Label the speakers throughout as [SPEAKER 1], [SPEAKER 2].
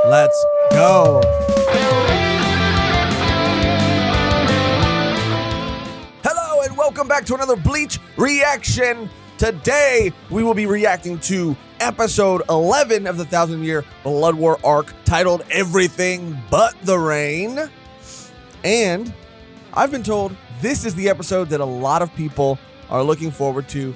[SPEAKER 1] Let's go. Hello and welcome back to another Bleach reaction. Today we will be reacting to episode 11 of the 1,000-Year Blood War arc titled Everything But the Rain. And I've been told this is the episode that a lot of people are looking forward to.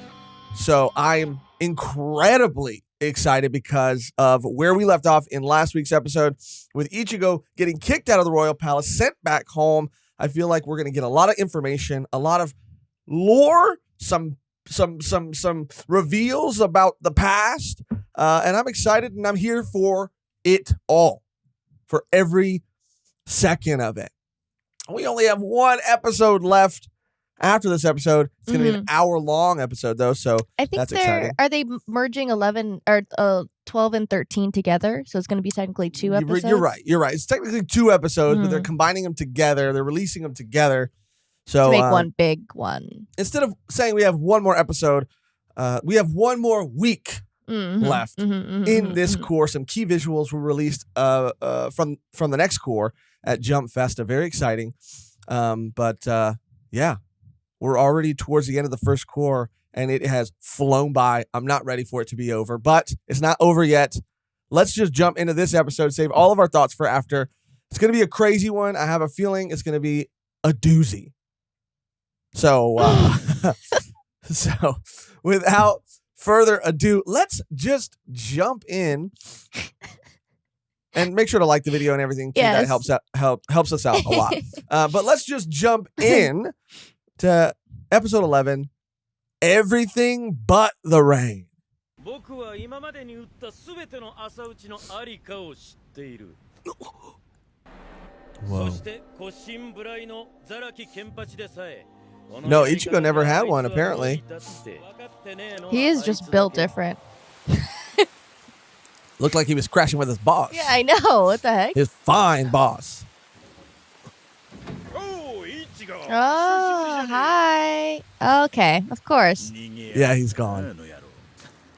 [SPEAKER 1] So I'm incredibly excited because of where we left off in last week's episode with Ichigo getting kicked out of the Royal Palace, sent back home. I feel like we're going to get a lot of information, a lot of lore, some reveals about the past. And I'm excited and I'm here for it all, for every second of it. We only have one episode left. After this episode, it's going to be an hour-long episode, though, so
[SPEAKER 2] I think
[SPEAKER 1] that's exciting.
[SPEAKER 2] Are they merging 11 or 12 and 13 together? So it's going to be technically two episodes?
[SPEAKER 1] You're right. It's technically two episodes, but they're combining them together. They're releasing them together. So,
[SPEAKER 2] to make one big one.
[SPEAKER 1] Instead of saying we have one more episode, we have one more week left in this core. Some key visuals were released from the next core at Jump Festa. Very exciting. Yeah. We're already towards the end of the first core, and it has flown by. I'm not ready for it to be over, but it's not over yet. Let's just jump into this episode, save all of our thoughts for after. It's going to be a crazy one. I have a feeling it's going to be a doozy. So, without further ado, let's just jump in. And make sure to like the video and everything, too. Yes. That helps us out a lot. But let's just jump in to episode 11, Everything But the Rain. Whoa. No, Ichigo never had one, apparently.
[SPEAKER 2] He is just built different.
[SPEAKER 1] Looked like he was crashing with his boss.
[SPEAKER 2] Yeah, I know. What the heck?
[SPEAKER 1] His fine boss.
[SPEAKER 2] Oh, hi. Okay, of course.
[SPEAKER 1] Yeah, he's gone.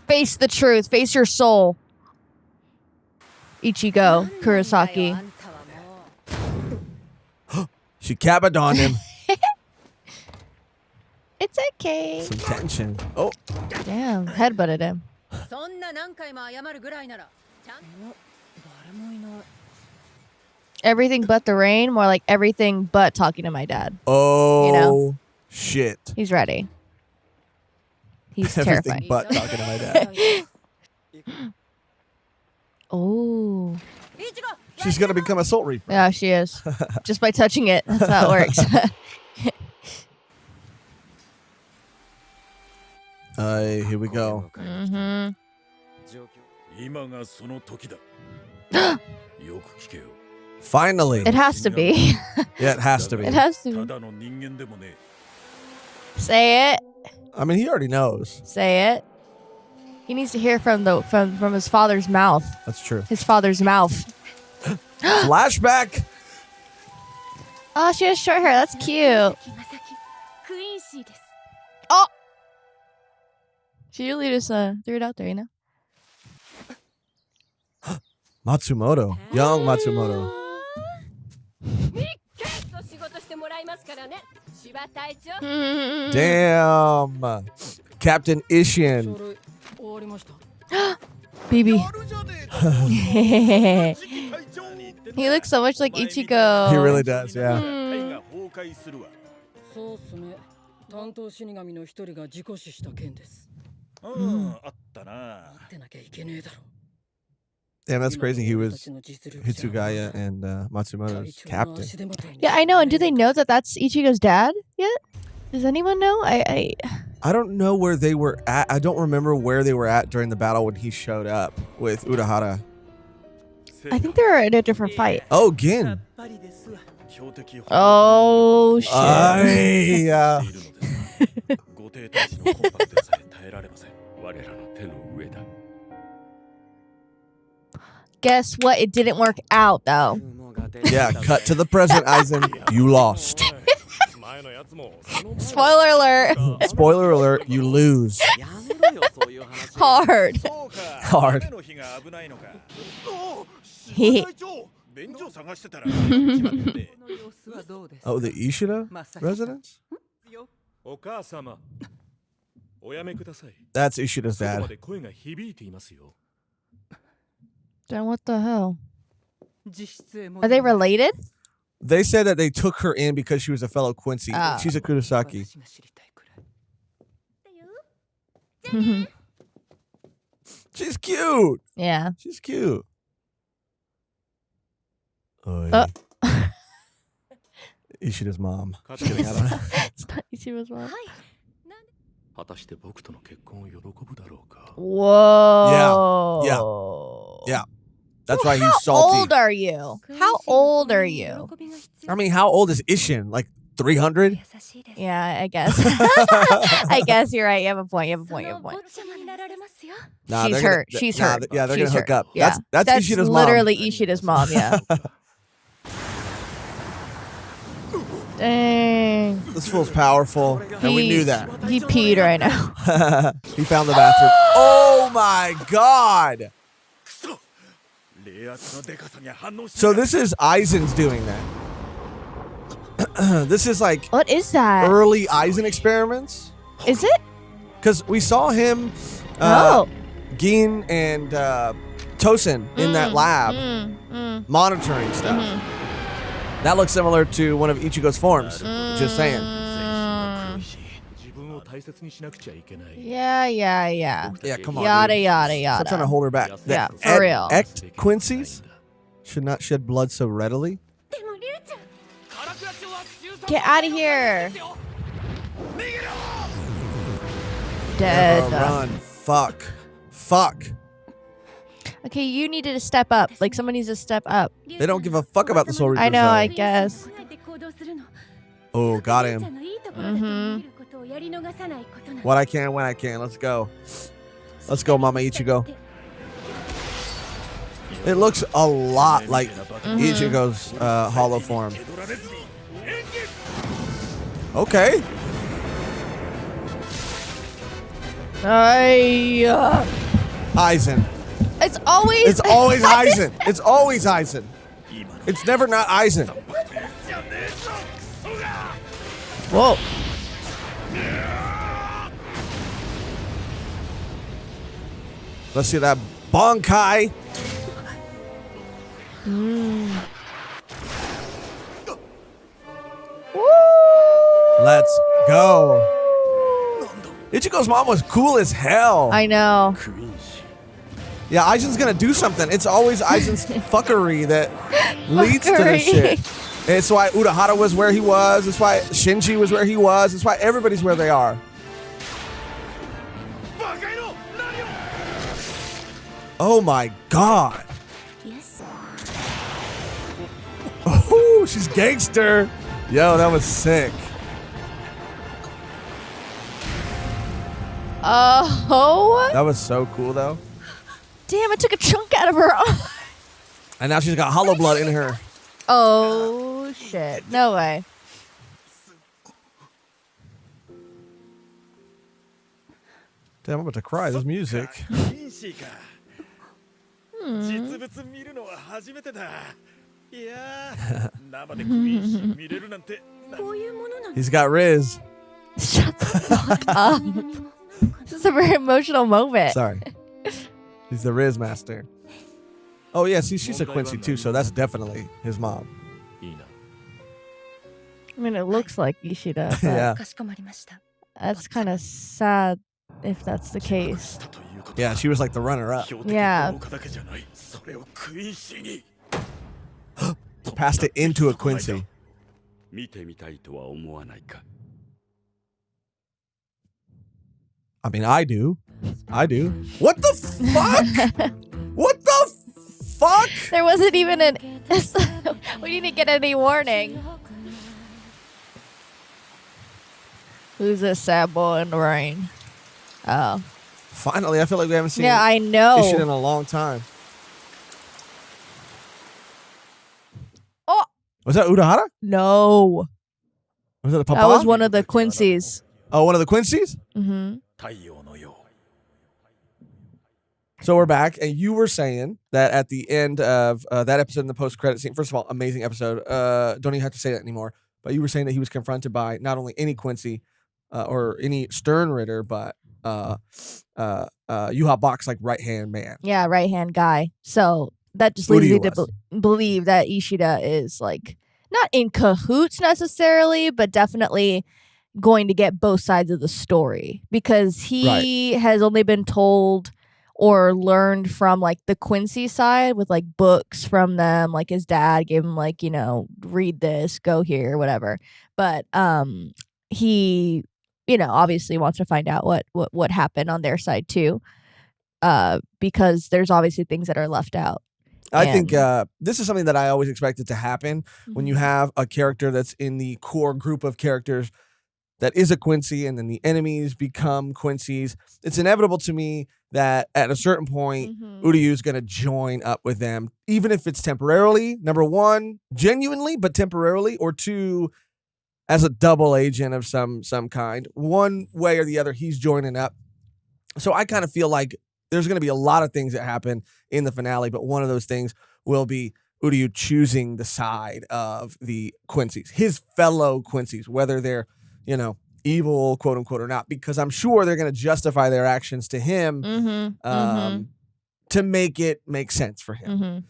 [SPEAKER 2] Face the truth. Face your soul. Ichigo, Kurosaki.
[SPEAKER 1] She cabadoned him.
[SPEAKER 2] It's okay.
[SPEAKER 1] Some tension. Oh.
[SPEAKER 2] Damn, headbutted him. Everything but the rain, more like everything but talking to my dad.
[SPEAKER 1] Oh, you know? Shit.
[SPEAKER 2] He's ready. He's
[SPEAKER 1] everything
[SPEAKER 2] terrified.
[SPEAKER 1] But talking to my dad.
[SPEAKER 2] Oh.
[SPEAKER 1] She's going to become a Soul Reaper.
[SPEAKER 2] Yeah, she is. Just by touching it. That's how it works.
[SPEAKER 1] Here we go. Finally.
[SPEAKER 2] It has to be.
[SPEAKER 1] Yeah, it has to be.
[SPEAKER 2] It has to be. Say it.
[SPEAKER 1] I mean, he already knows.
[SPEAKER 2] Say it. He needs to hear from his father's mouth.
[SPEAKER 1] That's true.
[SPEAKER 2] His father's mouth.
[SPEAKER 1] Flashback.
[SPEAKER 2] Oh, she has short hair. That's cute. Oh. She really just threw it out there, you know?
[SPEAKER 1] Matsumoto. Young Matsumoto. Damn. Captain Ishin.
[SPEAKER 2] BB. He looks so much like Ichigo.
[SPEAKER 1] He really does, yeah. Damn, that's crazy. He was Hitsugaya and Matsumoto's captain.
[SPEAKER 2] Yeah, I know. And do they know that that's Ichigo's dad yet? Does anyone know? I
[SPEAKER 1] don't know where they were at. I don't remember where they were at during the battle when he showed up with Urahara.
[SPEAKER 2] I think they were in a different fight.
[SPEAKER 1] Oh, Gin.
[SPEAKER 2] Oh, shit. Guess what? It didn't work out, though.
[SPEAKER 1] Yeah, cut to the present, Aizen. You lost.
[SPEAKER 2] Spoiler alert.
[SPEAKER 1] Spoiler alert, you lose.
[SPEAKER 2] Hard.
[SPEAKER 1] Hard. Oh, the Ishida residence? That's Ishida's dad.
[SPEAKER 2] Then what the hell? Are they related?
[SPEAKER 1] They said that they took her in because she was a fellow Quincy.
[SPEAKER 2] Oh.
[SPEAKER 1] She's a Kurosaki. She's cute.
[SPEAKER 2] Yeah.
[SPEAKER 1] She's cute. Oh, Ishida's mom. Just kidding, I don't know.
[SPEAKER 2] It's not Ishida's mom.
[SPEAKER 3] 果たして僕との結婚を喜ぶだろうか
[SPEAKER 2] Whoa.
[SPEAKER 1] Yeah. That's why he's
[SPEAKER 2] How
[SPEAKER 1] salty.
[SPEAKER 2] old are you? How old are you?
[SPEAKER 1] I mean, how old is Ishin? Like 300?
[SPEAKER 2] Yeah, I guess. I guess you're right. You have a point.
[SPEAKER 1] Nah,
[SPEAKER 2] She's
[SPEAKER 1] they're gonna-
[SPEAKER 2] hurt. She's
[SPEAKER 1] nah,
[SPEAKER 2] hurt.
[SPEAKER 1] Yeah, they're
[SPEAKER 2] She's
[SPEAKER 1] going to hook
[SPEAKER 2] hurt.
[SPEAKER 1] up.
[SPEAKER 2] Yeah.
[SPEAKER 1] That's Ishida's
[SPEAKER 2] literally
[SPEAKER 1] mom.
[SPEAKER 2] Ishida's mom, yeah. Dang.
[SPEAKER 1] This fool's powerful, and we knew that.
[SPEAKER 2] He peed right now.
[SPEAKER 1] He found the bathroom. Oh my god! So this is Aizen's doing that. This is like
[SPEAKER 2] What is that?
[SPEAKER 1] early Aizen experiments.
[SPEAKER 2] Is it?
[SPEAKER 1] Because we saw him,
[SPEAKER 2] Oh.
[SPEAKER 1] Gin, and Tosin in that lab monitoring stuff. That looks similar to one of Ichigo's forms. Just saying.
[SPEAKER 2] Yeah.
[SPEAKER 1] Yeah, come on.
[SPEAKER 2] Yada,
[SPEAKER 1] dude.
[SPEAKER 2] yada,
[SPEAKER 1] Stop trying to
[SPEAKER 2] yada.
[SPEAKER 1] hold her back.
[SPEAKER 2] Yeah,
[SPEAKER 1] The
[SPEAKER 2] for real.
[SPEAKER 1] Ect Quincy's should not shed blood so readily.
[SPEAKER 2] Get out of here. Dead.
[SPEAKER 1] Run. Fuck.
[SPEAKER 2] Okay, you needed to step up. Like, someone needs to step up.
[SPEAKER 1] They don't give a fuck about the Soul Reapers.
[SPEAKER 2] I know,
[SPEAKER 1] though.
[SPEAKER 2] I guess.
[SPEAKER 1] Oh, got him. What I can, when I can. Let's go. Let's go, Mama Ichigo. It looks a lot like Ichigo's hollow form. Okay. Aizen.
[SPEAKER 2] It's always
[SPEAKER 1] Aizen. It's always Aizen. It's never not Aizen.
[SPEAKER 2] Whoa.
[SPEAKER 1] Let's see that Bonkai. Let's go. Ichigo's mom was cool as hell.
[SPEAKER 2] I know.
[SPEAKER 1] Yeah, Aizen's gonna do something. It's always Aizen's fuckery that leads to this shit. It's why Urahara was where he was. It's why Shinji was where he was. It's why everybody's where they are. Oh my god. Oh, she's gangster. Yo, that was sick.
[SPEAKER 2] Oh.
[SPEAKER 1] That was so cool though.
[SPEAKER 2] Damn, it took a chunk out of her arm.
[SPEAKER 1] And now she's got hollow blood in her.
[SPEAKER 2] Oh, shit. No way.
[SPEAKER 1] Damn, I'm about to cry. This music. He's got Riz.
[SPEAKER 2] Shut the fuck up. This is a very emotional moment.
[SPEAKER 1] Sorry. He's the Riz master. Oh, yeah. See, she's a Quincy too, so that's definitely his mom.
[SPEAKER 2] I mean, it looks like Ishida. But
[SPEAKER 1] Yeah.
[SPEAKER 2] That's kind of sad if that's the case.
[SPEAKER 1] Yeah, she was like the runner-up.
[SPEAKER 2] Yeah.
[SPEAKER 1] Passed it into a Quincy. I mean, I do. What the fuck? What the fuck?
[SPEAKER 2] There wasn't even an... We didn't get any warning. Who's this sad boy in the rain? Oh.
[SPEAKER 1] Finally, I feel like we haven't seen
[SPEAKER 2] Yeah, I
[SPEAKER 1] this shit in
[SPEAKER 2] know.
[SPEAKER 1] a long time.
[SPEAKER 2] Oh!
[SPEAKER 1] Was that Urahara?
[SPEAKER 2] No.
[SPEAKER 1] Was that the papa?
[SPEAKER 2] That was one of the Quincy's.
[SPEAKER 1] Oh, one of the Quincy's?
[SPEAKER 2] Mm-hmm.
[SPEAKER 1] So we're back, and you were saying that at the end of that episode in the post-credit scene, first of all, amazing episode. Don't even have to say that anymore. But you were saying that he was confronted by not only any Quincy or any Stern Ritter, but Yuha Box, like right-hand man.
[SPEAKER 2] Yeah, right-hand guy. So that just leads me to believe that Ishida is like not in cahoots necessarily, but definitely going to get both sides of the story because he has only been told or learned from like the Quincy side with like books from them, like his dad gave him like, read this, go here, whatever. But he, obviously wants to find out what happened on their side too, because there's obviously things that are left out.
[SPEAKER 1] I think this is something that I always expected to happen when you have a character that's in the core group of characters that is a Quincy, and then the enemies become Quincy's. It's inevitable to me that at a certain point, Uryu's going to join up with them, even if it's temporarily, number one, genuinely, but temporarily, or two, as a double agent of some kind. One way or the other, he's joining up. So I kind of feel like there's going to be a lot of things that happen in the finale, but one of those things will be Uryu choosing the side of the Quincy's, his fellow Quincy's, whether they're evil, quote unquote, or not, because I'm sure they're going to justify their actions to him to make it make sense for him.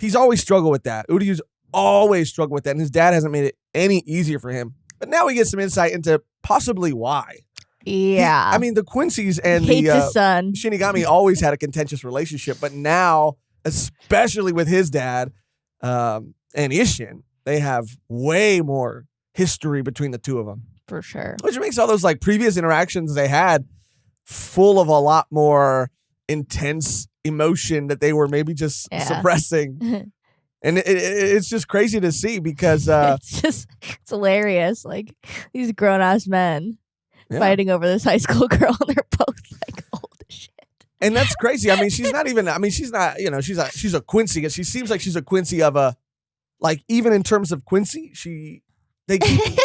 [SPEAKER 1] He's always struggled with that. Uryu's always struggled with that, and his dad hasn't made it any easier for him. But now we get some insight into possibly why.
[SPEAKER 2] Yeah.
[SPEAKER 1] The Quincy's and
[SPEAKER 2] hates his son.
[SPEAKER 1] Shinigami always had a contentious relationship, but now, especially with his dad and Isshin, they have way more history between the two of them.
[SPEAKER 2] For sure.
[SPEAKER 1] Which makes all those like previous interactions they had full of a lot more intense emotion that they were maybe just suppressing. And it's just crazy to see because
[SPEAKER 2] it's hilarious. Like these grown ass men fighting over this high school girl, and they're both like old as shit.
[SPEAKER 1] And that's crazy. She's not even. She's not. She's a Quincy. She seems like she's a Quincy of a, like even in terms of Quincy, they keep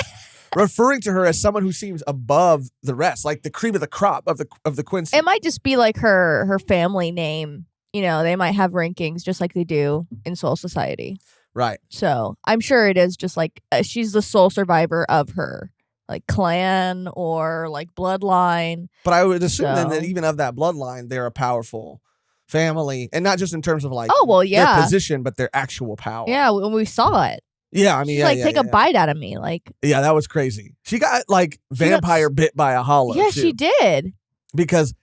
[SPEAKER 1] referring to her as someone who seems above the rest, like the cream of the crop of the Quincy.
[SPEAKER 2] It might just be like her family name. They might have rankings just like they do in Soul Society.
[SPEAKER 1] Right.
[SPEAKER 2] So I'm sure it is just like she's the sole survivor of her like clan or like bloodline.
[SPEAKER 1] But I would assume then that even of that bloodline, they're a powerful family, and not just in terms of like their position, but their actual power.
[SPEAKER 2] Yeah, when we saw it.
[SPEAKER 1] Yeah,
[SPEAKER 2] she's take a bite out of me, like. Yeah,
[SPEAKER 1] that was crazy. She got like vampire bit by a hollow.
[SPEAKER 2] Yeah,
[SPEAKER 1] too,
[SPEAKER 2] she did.
[SPEAKER 1] Because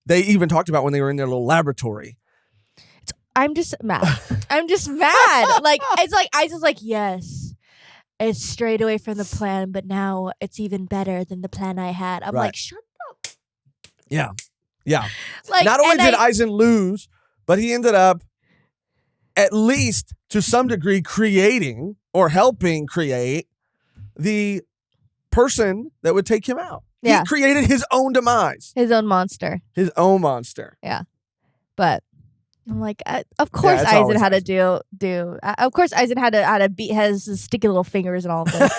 [SPEAKER 1] they even talked about when they were in their little laboratory.
[SPEAKER 2] I'm just mad. I'm just mad. Like it's like Aizen's like, yes, it's strayed away from the plan, but now it's even better than the plan I had. I'm like, shut up.
[SPEAKER 1] Yeah.
[SPEAKER 2] Like,
[SPEAKER 1] not only did Aizen lose, but he ended up at least to some degree creating or helping create the person that would take him out.
[SPEAKER 2] Yeah.
[SPEAKER 1] He created his own demise.
[SPEAKER 2] His own monster.
[SPEAKER 1] Yeah.
[SPEAKER 2] But I'm like, of course Aizen had to do. Of course Aizen had to beat his sticky little fingers and all of this.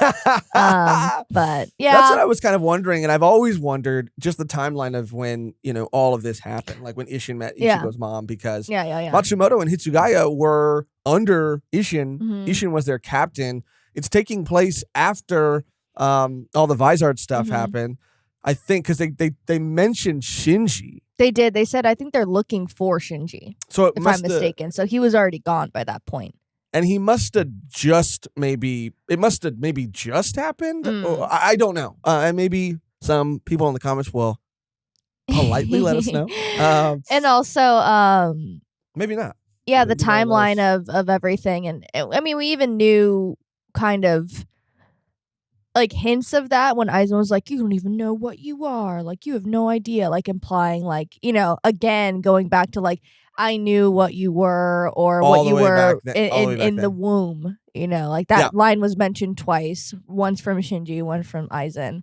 [SPEAKER 2] But yeah,
[SPEAKER 1] that's what I was kind of wondering, and I've always wondered just the timeline of when all of this happened, like when Isshin met Ichigo's mom, because Matsumoto and Hitsugaya were under Isshin. Isshin was their captain. It's taking place after all the Vizard stuff happened. I think because they mentioned Shinji.
[SPEAKER 2] They did. They said, I think they're looking for Shinji.
[SPEAKER 1] So
[SPEAKER 2] if I'm mistaken. So he was already gone by that point.
[SPEAKER 1] And he must have just maybe just happened. I don't know. And maybe some people in the comments will politely let us know.
[SPEAKER 2] And also,
[SPEAKER 1] maybe not.
[SPEAKER 2] Yeah, maybe the timeline of everything. And we even knew kind of like hints of that when Aizen was like, you don't even know what you are, like you have no idea, like implying like, again going back to like I knew what you were or all what you were in the womb, like that line was mentioned twice, once from Shinji, one from Aizen,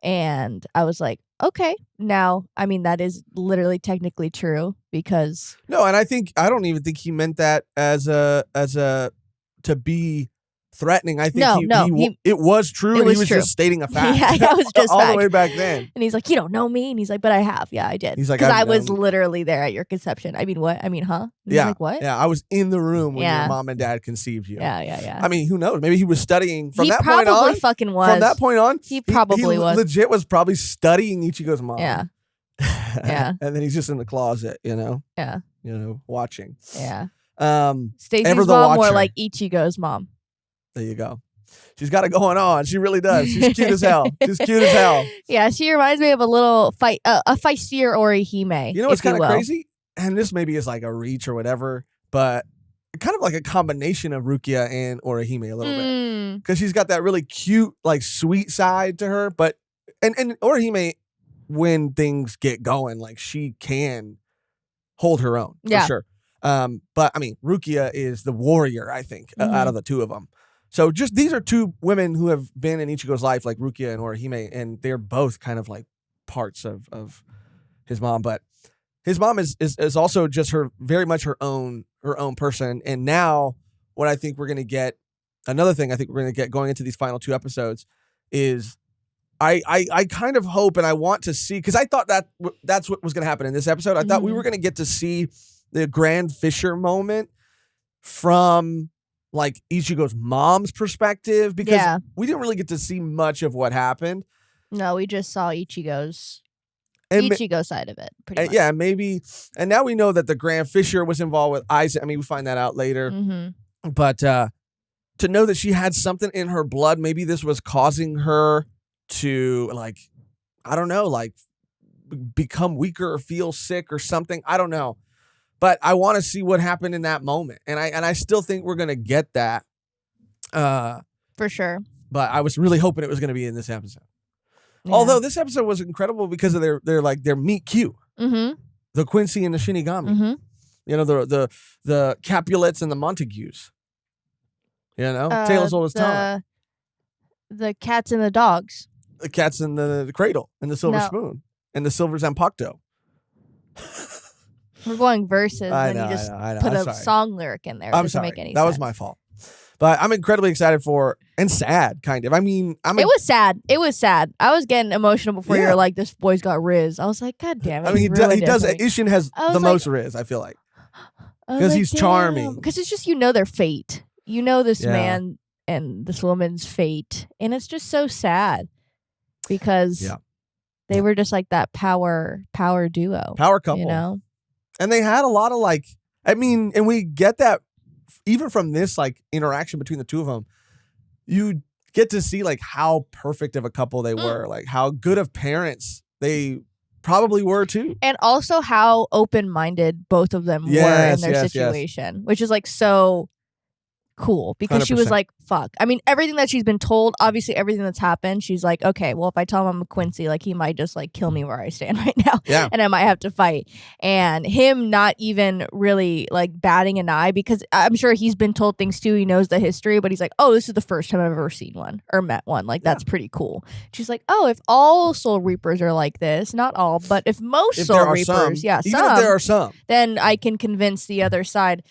[SPEAKER 2] and I was like, okay, now that is literally technically true because
[SPEAKER 1] no, and I don't even think he meant that as a to be threatening. I think it was true, and he was
[SPEAKER 2] true.
[SPEAKER 1] just stating a fact.
[SPEAKER 2] Yeah, that was just
[SPEAKER 1] all
[SPEAKER 2] fact.
[SPEAKER 1] the way back then.
[SPEAKER 2] And he's like, you don't know me? And he's like, but I have. Yeah, I did.
[SPEAKER 1] He's like,
[SPEAKER 2] because I was literally there at your conception. I mean, what? I mean, huh? And
[SPEAKER 1] yeah.
[SPEAKER 2] He's like, what?
[SPEAKER 1] Yeah, I was in the room when your mom and dad conceived you.
[SPEAKER 2] Yeah.
[SPEAKER 1] I mean, who knows? Maybe he was studying from that
[SPEAKER 2] point on.
[SPEAKER 1] He probably
[SPEAKER 2] fucking was.
[SPEAKER 1] From that point on,
[SPEAKER 2] he probably was.
[SPEAKER 1] Legit was probably studying Ichigo's mom.
[SPEAKER 2] Yeah. Yeah.
[SPEAKER 1] And then he's just in the closet,
[SPEAKER 2] Yeah.
[SPEAKER 1] Watching.
[SPEAKER 2] Yeah.
[SPEAKER 1] Watcher.
[SPEAKER 2] Stacey's mom more like Ichigo's mom.
[SPEAKER 1] There you go. She's got it going on. She really does. She's cute as hell. She's cute as hell.
[SPEAKER 2] Yeah, she reminds me of a little a feistier Orihime.
[SPEAKER 1] You know what's kind of crazy? And this maybe is like a reach or whatever, but kind of like a combination of Rukia and Orihime a little bit. Because she's got that really cute, like sweet side to her. But and Orihime, when things get going, like she can hold her own for sure. But I mean, Rukia is the warrior, I think, out of the two of them. So just these are two women who have been in Ichigo's life, like Rukia and Orihime, and they're both kind of like parts of his mom. But his mom is also just very much her own person. And now what I think we're going to get, another thing I think we're going to get going into these final two episodes is I kind of hope and I want to see, because I thought that's what was going to happen in this episode. I thought we were going to get to see the Grand Fisher moment from like Ichigo's mom's perspective, because we didn't really get to see much of what happened.
[SPEAKER 2] No, we just saw Ichigo's side of it, pretty much.
[SPEAKER 1] Yeah, maybe. And now we know that the Grand Fisher was involved with Isaac. I mean, we find that out later. But to know that she had something in her blood, maybe this was causing her to, like, I don't know, like become weaker or feel sick or something. I don't know. But I want to see what happened in that moment. And I still think we're going to get that.
[SPEAKER 2] For sure.
[SPEAKER 1] But I was really hoping it was going to be in this episode. Yeah. Although this episode was incredible because of their meet cute. The Quincy and the Shinigami. You know, the Capulets and the Montagues. You know, Taylor's oldest talent.
[SPEAKER 2] The cats and the dogs.
[SPEAKER 1] The cats in the cradle and the silver spoon and the silver Zanpakuto.
[SPEAKER 2] We're going verses, and you just put a song lyric in there. It doesn't make any sense.
[SPEAKER 1] That was my fault. But I'm incredibly excited for, and sad, kind of. I mean, it
[SPEAKER 2] was sad. It was sad. I was getting emotional before you were like, this boy's got Riz. I was like, God damn it.
[SPEAKER 1] I mean, he does. Isshin has the most Riz, I feel like. Because he's charming.
[SPEAKER 2] Because it's just, their fate. You know this man and this woman's fate. And it's just so sad. Because they were just like that power duo.
[SPEAKER 1] Power couple.
[SPEAKER 2] You know?
[SPEAKER 1] And they had a lot of like, I mean, and we get that even from this like interaction between the two of them, you get to see like how perfect of a couple they were, like how good of parents they probably were too.
[SPEAKER 2] And also how open-minded both of them were in their situation, which is like so cool because 100%. She was like, fuck. I mean, everything that she's been told, obviously everything that's happened, she's like, okay, well, if I tell him I'm a Quincy, like he might just like kill me where I stand right now.
[SPEAKER 1] Yeah.
[SPEAKER 2] And I might have to fight. And him not even really like batting an eye, because I'm sure he's been told things too. He knows the history, but he's like, oh, this is the first time I've ever seen one or met one. Like, that's pretty cool. She's like, oh, if all Soul Reapers are like this, not all, but if most Soul Reapers,
[SPEAKER 1] even if there are some,
[SPEAKER 2] then I can convince the other side,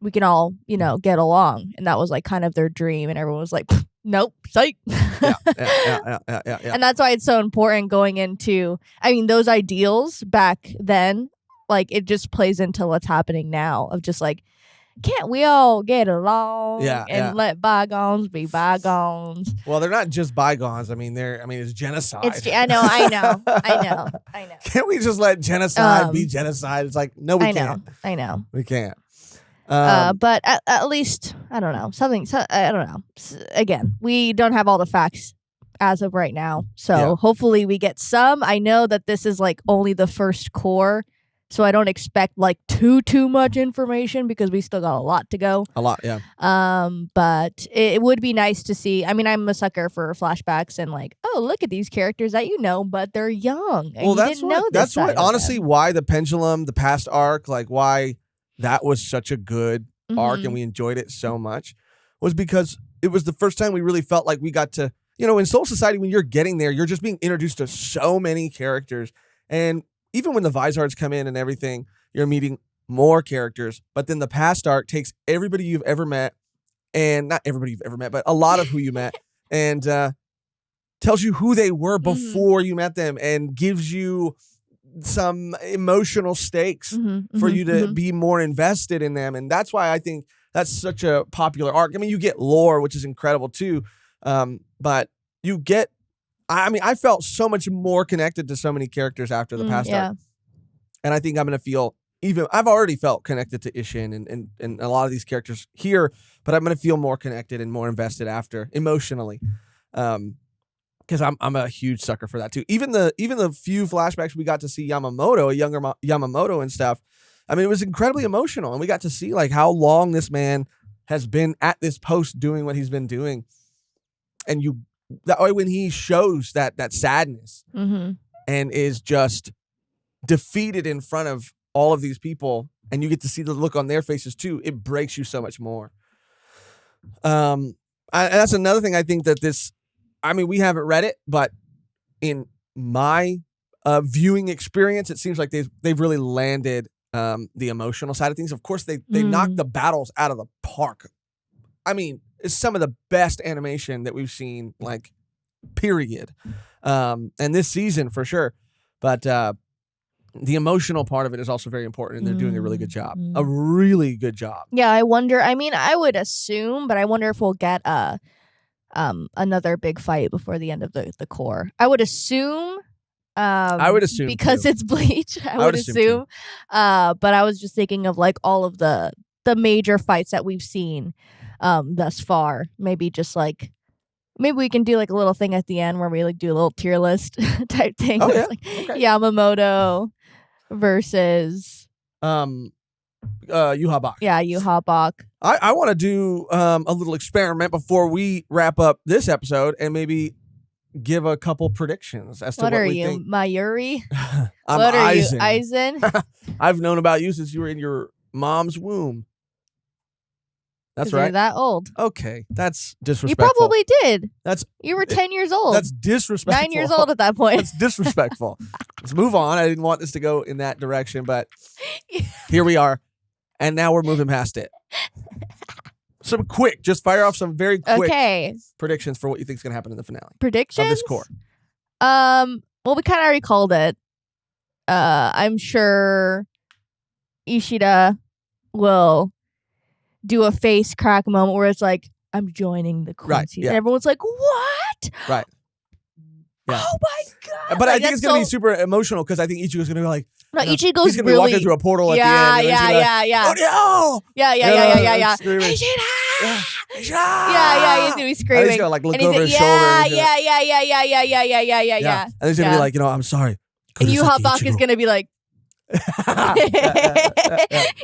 [SPEAKER 2] we can all, get along. And that was like kind of their dream. And everyone was like, nope, psych.
[SPEAKER 1] Yeah.
[SPEAKER 2] And that's why it's so important going into, I mean, those ideals back then, like it just plays into what's happening now of just like, can't we all get along and let bygones be bygones?
[SPEAKER 1] Well, they're not just bygones. I mean, it's genocide.
[SPEAKER 2] I know.
[SPEAKER 1] Can't we just let genocide be genocide? It's like, no, we can't.
[SPEAKER 2] I know.
[SPEAKER 1] We can't.
[SPEAKER 2] But at least, I don't know, I don't know. Again, we don't have all the facts as of right now. So hopefully we get some. I know that this is like only the first core. So I don't expect like too much information because we still got a lot to go.
[SPEAKER 1] A lot, yeah.
[SPEAKER 2] But it would be nice to see. I mean, I'm a sucker for flashbacks and like, oh, look at these characters that but they're young. And
[SPEAKER 1] well, that's what honestly why the pendulum, the past arc, like why that was such a good arc and we enjoyed it so much was because it was the first time we really felt like we got to, in Soul Society, when you're getting there, you're just being introduced to so many characters. And even when the Vizards come in and everything, you're meeting more characters. But then the past arc takes everybody you've ever met and not everybody you've ever met, but a lot of who you met, and tells you who they were before you met them, and gives you some emotional stakes for you to be more invested in them. And that's why I think that's such a popular arc. I mean, you get lore, which is incredible too, but you get, I mean, I felt so much more connected to so many characters after the past arc. And I think I'm going to feel I've already felt connected to Ishin and a lot of these characters here, but I'm going to feel more connected and more invested after emotionally. Because I'm a huge sucker for that too. Even the few flashbacks we got to see Yamamoto, a younger Yamamoto and stuff. I mean, it was incredibly emotional, and we got to see like how long this man has been at this post doing what he's been doing. And that way when he shows that sadness and is just defeated in front of all of these people, and you get to see the look on their faces too, it breaks you so much more. And that's another thing I think that this. I mean, we haven't read it, but in my viewing experience, it seems like they've really landed the emotional side of things. Of course, they knocked the battles out of the park. I mean, it's some of the best animation that we've seen, like, period. And this season for sure. But the emotional part of it is also very important, and they're doing a really good job. A really good job.
[SPEAKER 2] Yeah, I wonder. I mean, I would assume, but I wonder if we'll get another big fight before the end of the core. I would assume.
[SPEAKER 1] I would assume
[SPEAKER 2] because
[SPEAKER 1] too.
[SPEAKER 2] It's Bleach. I would assume. But I was just thinking of like all of the major fights that we've seen thus far. Maybe we can do like a little thing at the end where we like do a little tier list type thing.
[SPEAKER 1] Oh yeah.
[SPEAKER 2] Like
[SPEAKER 1] Okay.
[SPEAKER 2] Yamamoto versus
[SPEAKER 1] Yuha Bak.
[SPEAKER 2] Yeah, Yuha Bak.
[SPEAKER 1] I want to do a little experiment before we wrap up this episode and maybe give a couple predictions as to what we think.
[SPEAKER 2] Mayuri?
[SPEAKER 1] I'm
[SPEAKER 2] what are
[SPEAKER 1] Aizen.
[SPEAKER 2] you, Aizen?
[SPEAKER 1] I've known about you since you were in your mom's womb. That's right.
[SPEAKER 2] You're that old.
[SPEAKER 1] Okay, that's disrespectful.
[SPEAKER 2] You probably did. You were 10 years old.
[SPEAKER 1] That's disrespectful.
[SPEAKER 2] 9 years old at that point.
[SPEAKER 1] That's disrespectful. Let's move on. I didn't want this to go in that direction, but here we are. And now we're moving past it. Just fire off some very quick predictions for what you think is going to happen in the finale.
[SPEAKER 2] Predictions?
[SPEAKER 1] Of this core.
[SPEAKER 2] Well, we kind of already called it. I'm sure Ishida will do a face crack moment where it's like, I'm joining the Quincy's.
[SPEAKER 1] Yeah.
[SPEAKER 2] And everyone's like, what?
[SPEAKER 1] Right. Yeah.
[SPEAKER 2] Oh my God.
[SPEAKER 1] But I think it's going to be super emotional because I think Ichigo's going to be like,
[SPEAKER 2] no, Ichigo's
[SPEAKER 1] he's going to be walking through a portal at the end.
[SPEAKER 2] Yeah.
[SPEAKER 1] Oh no!
[SPEAKER 2] Yeah.
[SPEAKER 1] Screaming.
[SPEAKER 2] Ishida!
[SPEAKER 1] Yeah,
[SPEAKER 2] he's going to be screaming.
[SPEAKER 1] And he's going to like look
[SPEAKER 2] and he's
[SPEAKER 1] over
[SPEAKER 2] like,
[SPEAKER 1] his shoulder.
[SPEAKER 2] Yeah.
[SPEAKER 1] And he's going to be like, you know, I'm sorry.
[SPEAKER 2] And Yuha Bak is going to be like,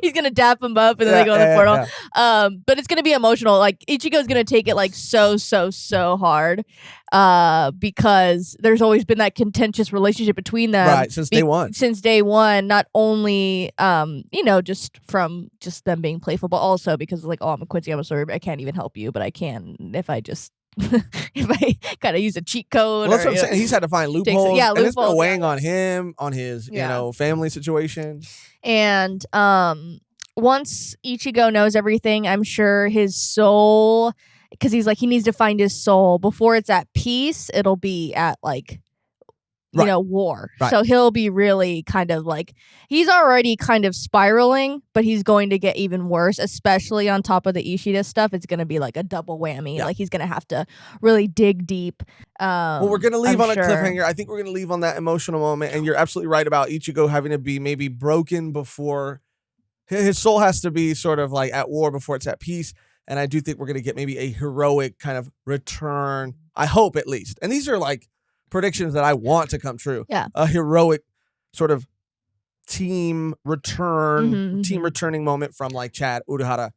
[SPEAKER 2] he's gonna dap him up and then they go in the portal. But it's gonna be emotional. Like Ichigo's gonna take it like so hard, because there's always been that contentious relationship between them,
[SPEAKER 1] right? Since day one. Not only just from just them being playful, but also because like, oh, I'm a Quincy, I'm sorry, I can't even help you, but I can if I just. If I gotta use a cheat code. Well, that's what I'm saying. He's had to find loopholes. And it's been weighing on him, on his family situation.
[SPEAKER 2] And once Ichigo knows everything, I'm sure his soul, because he's like, he needs to find his soul before it's at peace. It'll be at like war.
[SPEAKER 1] Right.
[SPEAKER 2] So he'll be really kind of like, he's already kind of spiraling, but he's going to get even worse, especially on top of the Ishida stuff. It's going to be like a double whammy.
[SPEAKER 1] Yeah.
[SPEAKER 2] Like he's going to have to really dig deep.
[SPEAKER 1] Well, we're going to leave on a cliffhanger. I think we're going to leave on that emotional moment. And you're absolutely right about Ichigo having to be maybe broken before his soul has to be sort of like at war before it's at peace. And I do think we're going to get maybe a heroic kind of return. I hope at least. And these are like predictions that I want to come true.
[SPEAKER 2] Yeah.
[SPEAKER 1] A heroic sort of team returning moment from like Chad, Uruhara,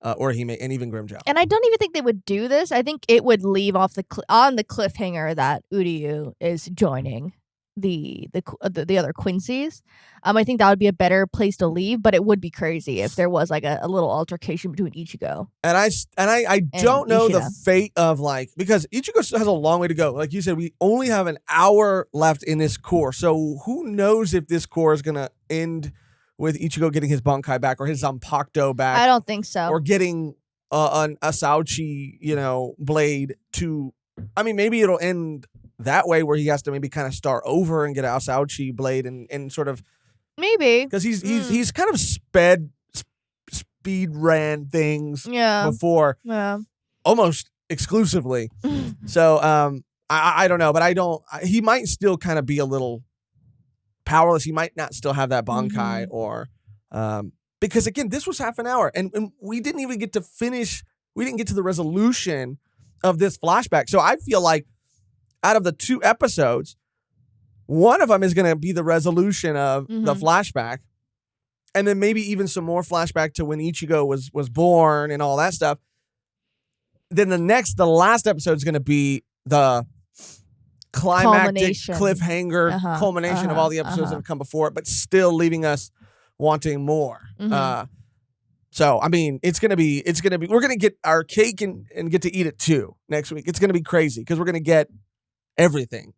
[SPEAKER 1] Orihime, and even Grimmjow.
[SPEAKER 2] And I don't even think they would do this. I think it would leave off on the cliffhanger that Uryu is joining the other Quincy's. I think that would be a better place to leave, but it would be crazy if there was like a little altercation between Ichigo.
[SPEAKER 1] And I don't know
[SPEAKER 2] Ishida.
[SPEAKER 1] the fate of like, because Ichigo has a long way to go. Like you said, we only have an hour left in this core. So who knows if this core is going to end with Ichigo getting his Bankai back or his Zanpakuto back.
[SPEAKER 2] I don't think so.
[SPEAKER 1] Or getting an Asauchi, blade to. I mean, maybe it'll end that way where he has to maybe kind of start over and get an Asauchi blade and sort of
[SPEAKER 2] maybe
[SPEAKER 1] because he's kind of speed ran things before almost exclusively. So I don't know, but he might still kind of be a little powerless. He might not still have that Bankai or because again, this was half an hour and we didn't even get to finish. We didn't get to the resolution of this flashback. So I feel like out of the 2 episodes, one of them is going to be the resolution of the flashback. And then maybe even some more flashback to when Ichigo was born and all that stuff. Then the last episode is going to be the climactic cliffhanger culmination of all the episodes that have come before it, but still leaving us wanting more. So, I mean, it's going to be, we're going to get our cake and get to eat it too next week. It's going to be crazy because we're going to get everything.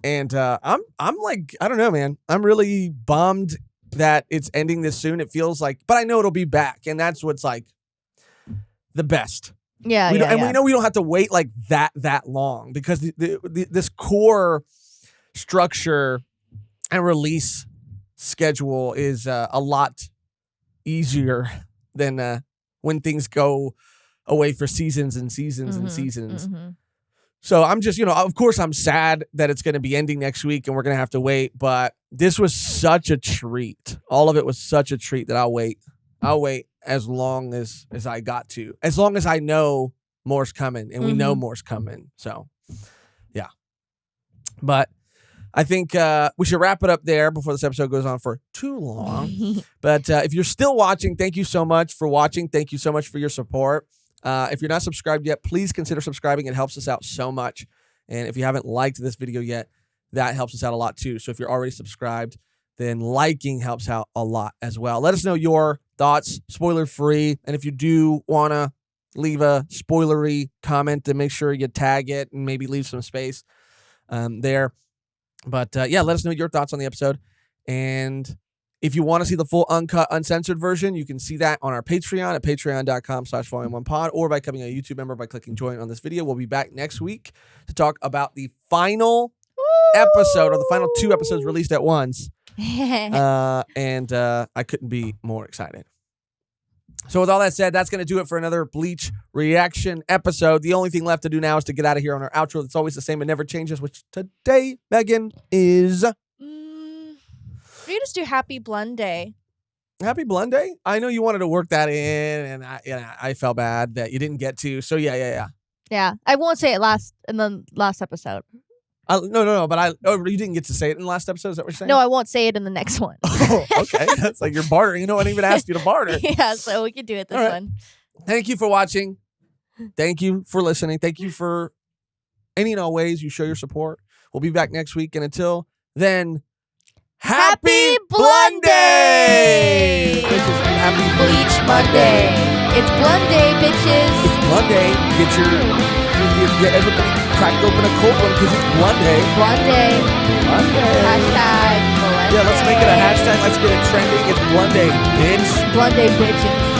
[SPEAKER 1] And I'm like, I don't know, man. I'm really bummed that it's ending this soon. It feels like, but I know it'll be back. And that's what's like the best.
[SPEAKER 2] Yeah.
[SPEAKER 1] We know we don't have to wait like that long because this core structure and release schedule is a lot easier than when things go away for seasons and seasons and seasons. So I'm just, of course I'm sad that it's going to be ending next week and we're going to have to wait, but this was such a treat. All of it was such a treat that I'll wait. I'll wait as long as I got to, as long as I know more's coming and we know more's coming. So yeah, but I think we should wrap it up there before this episode goes on for too long. But if you're still watching, thank you so much for watching. Thank you so much for your support. If you're not subscribed yet, please consider subscribing. It helps us out so much. And if you haven't liked this video yet, that helps us out a lot too. So if you're already subscribed, then liking helps out a lot as well. Let us know your thoughts, spoiler free. And if you do want to leave a spoilery comment, then make sure you tag it and maybe leave some space there. But yeah, let us know your thoughts on the episode. And if you want to see the full uncut, uncensored version, you can see that on our Patreon at patreon.com/volume1pod or by becoming a YouTube member by clicking join on this video. We'll be back next week to talk about the final episode or the final 2 episodes released at once. And I couldn't be more excited. So with all that said, that's going to do it for another Bleach reaction episode. The only thing left to do now is to get out of here on our outro. That's always the same and never changes, which today, Mehgan, is...
[SPEAKER 2] We just do Happy Blend Day.
[SPEAKER 1] Happy Blend Day? I know you wanted to work that in, and I felt bad that you didn't get to. So yeah.
[SPEAKER 2] Yeah, I won't say it in the last episode.
[SPEAKER 1] No, but you didn't get to say it in the last episode? Is that what you're saying?
[SPEAKER 2] No, I won't say it in the next one.
[SPEAKER 1] Oh, okay. That's like you're bartering. You know, I didn't even ask you to barter.
[SPEAKER 2] Yeah, so we can do it this one.
[SPEAKER 1] Thank you for watching. Thank you for listening. Thank you for any and all ways you show your support. We'll be back next week. And until then, Happy Blend Day! Bitches, happy Bleach Monday.
[SPEAKER 2] It's Blend Day, bitches.
[SPEAKER 1] It's Blend Day. Get everybody cracked open a cold one because it's Blend Day.
[SPEAKER 2] Blend Day.
[SPEAKER 1] Blend Day.
[SPEAKER 2] Hashtag Blend Day.
[SPEAKER 1] Yeah, let's make it a hashtag. Let's get it trending. It's Blend Day, bitch.
[SPEAKER 2] Blend Day, bitches.